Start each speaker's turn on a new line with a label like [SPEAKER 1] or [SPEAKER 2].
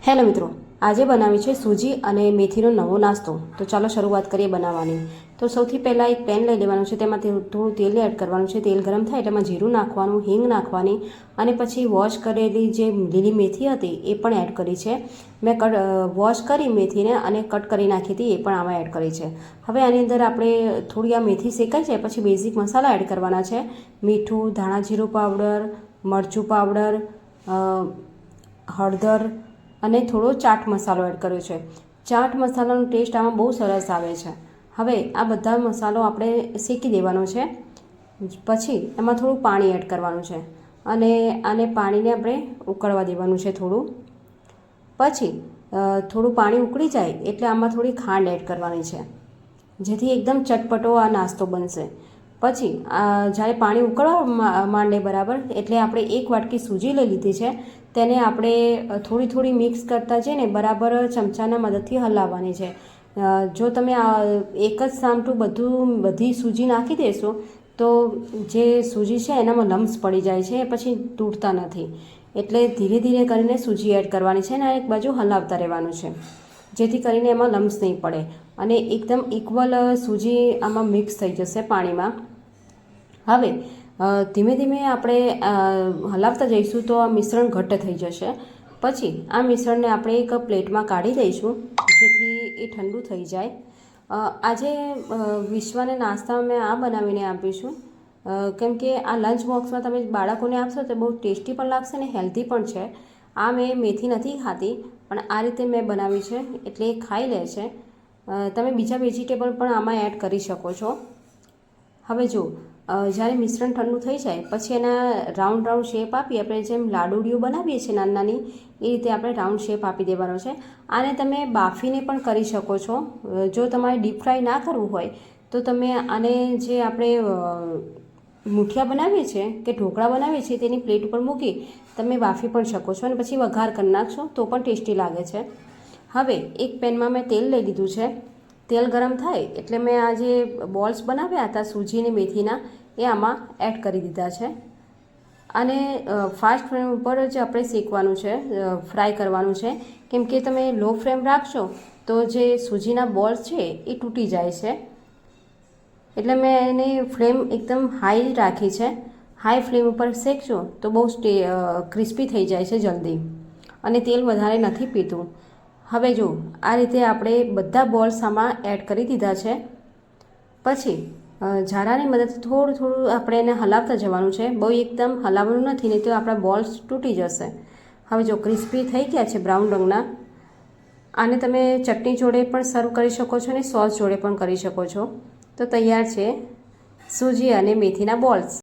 [SPEAKER 1] Hello મિત્રો, આજે બનાવી છે સૂજી અને મેથીનો નવો નાસ્તો. તો ચાલો શરૂઆત કરીએ બનાવવાની. તો સૌથી પહેલાં એક પેન લઈ લેવાનું છે, તેમાં થોડું તેલ એડ કરવાનું છે. તેલ ગરમ થાય એટલે એમાં જીરું નાખવાનું, હિંગ નાખવાની અને પછી વોશ કરેલી જે લીલી મેથી હતી એ પણ એડ કરી છે. મેં વોશ કરી મેથીને અને કટ કરી નાખી હતી, એ પણ આમાં એડ કરી છે. હવે આની અંદર આપણે થોડી આ મેથી શેકાઈ જાય પછી બેઝિક મસાલા એડ કરવાના છે. મીઠું, ધાણા જીરું પાવડર, મરચું પાવડર, હળદર અને થોડો ચાટ મસાલો એડ કર્યો છે. ચાટ મસાલાનો ટેસ્ટ આમાં બહુ સરસ આવે છે. હવે આ બધા મસાલો આપણે શેકી દેવાનો છે. પછી એમાં થોડું પાણી એડ કરવાનું છે અને આને પાણીને આપણે ઉકળવા દેવાનું છે થોડું. પછી થોડું પાણી ઉકળી જાય એટલે આમાં થોડી ખાંડ એડ કરવાની છે, જેથી એકદમ ચટપટો આ નાસ્તો બનશે. પછી જ્યારે પાણી ઉકળવા માંડે બરાબર એટલે આપણે એક વાટકી સૂજી લઈ લીધી છે. તેને આપણે થોડી થોડી મિક્સ કરતા જઈને બરાબર ચમચાના મદદથી હલાવવાની છે. જો તમે એક જ સામટું બધી સૂજી નાખી દેશો તો જે સૂજી છે એનામાં લમ્સ પડી જાય છે, પછી તૂટતા નથી. એટલે ધીરે ધીરે કરીને સૂજી એડ કરવાની છે અને એક બાજુ હલાવતા રહેવાનું છે, જેથી કરીને એમાં લમ્સ નહીં પડે અને એકદમ ઇક્વલ સૂજી આમાં મિક્સ થઈ જશે પાણીમાં. હવે ધીમે ધીમે આપણે હલાવતા જઈશું તો આ મિશ્રણ ઘટ્ટ થઈ જશે. પછી આ મિશ્રણને આપણે એક પ્લેટમાં કાઢી દઈશું, જેથી એ ઠંડુ થઈ જાય. આજે વિશ્વને નાસ્તામાં મેં આ બનાવીને આપીશું, કેમ કે આ લંચ બોક્સમાં તમે બાળકોને આપશો તો બહુ ટેસ્ટી પણ લાગશે અને હેલ્ધી પણ છે. આ મેં મેથી નથી ખાતી, પણ આ રીતે મેં બનાવી છે એટલે એ ખાઈ લે છે. તમે બીજા વેજીટેબલ પણ આમાં એડ કરી શકો છો. હવે જો જ્યારે મિશ્રણ ઠંડુ થઈ જાય પછી એના રાઉન્ડ શેપ આપી, આપણે જેમ લાડુડીઓ બનાવીએ છીએ નાની નાની, એ રીતે આપણે રાઉન્ડ શેપ આપી દેવાનો છે. આને તમે બાફીને પણ કરી શકો છો. જો તમારે ડીપ ફ્રાય ના કરવું હોય તો તમે આને જે આપણે મુઠિયા બનાવીએ છીએ કે ઢોકળા બનાવીએ છીએ તેની પ્લેટ ઉપર મૂકી તમે બાફી પણ શકો છો અને પછી વઘાર કરી નાખશો તો પણ ટેસ્ટી લાગે છે. હવે એક પેનમાં મેં તેલ લઈ લીધું છે. તેલ ગરમ થાય એટલે મેં આ જે બોલ્સ બનાવ્યા હતા સૂજી અને મેથીના એ આમાં એડ કરી દીધા છે. અને ફાસ્ટ ફ્લેમ ઉપર જ આપણે શેકવાનું છે, ફ્રાય કરવાનું છે, કેમ કે તમે લો ફ્લેમ રાખશો તો જે સૂજીના બોલ્સ છે એ તૂટી જાય છે. એટલે મેં એને ફ્લેમ એકદમ હાઈ રાખી છે. હાઈ ફ્લેમ ઉપર શેકશો તો બહુ ક્રિસ્પી થઈ જાય છે જલ્દી અને તેલ વધારે નથી પીતું. હવે જો આ રીતે આપણે બધા બોલ્સ આમાં એડ કરી દીધા છે. પછી ઝારાની મદદથી થોડું થોડું આપણે એને હલાવતા જવાનું છે. બહુ એકદમ હલાવવાનું નથી, નહીં તો આપણા બોલ્સ તૂટી જશે. હવે જો ક્રિસ્પી થઈ ગયા છે બ્રાઉન રંગના. આને તમે ચટણી જોડે પણ સર્વ કરી શકો છો અને સોસ જોડે પણ કરી શકો છો. તો તૈયાર છે સૂજી અને મેથીના બોલ્સ.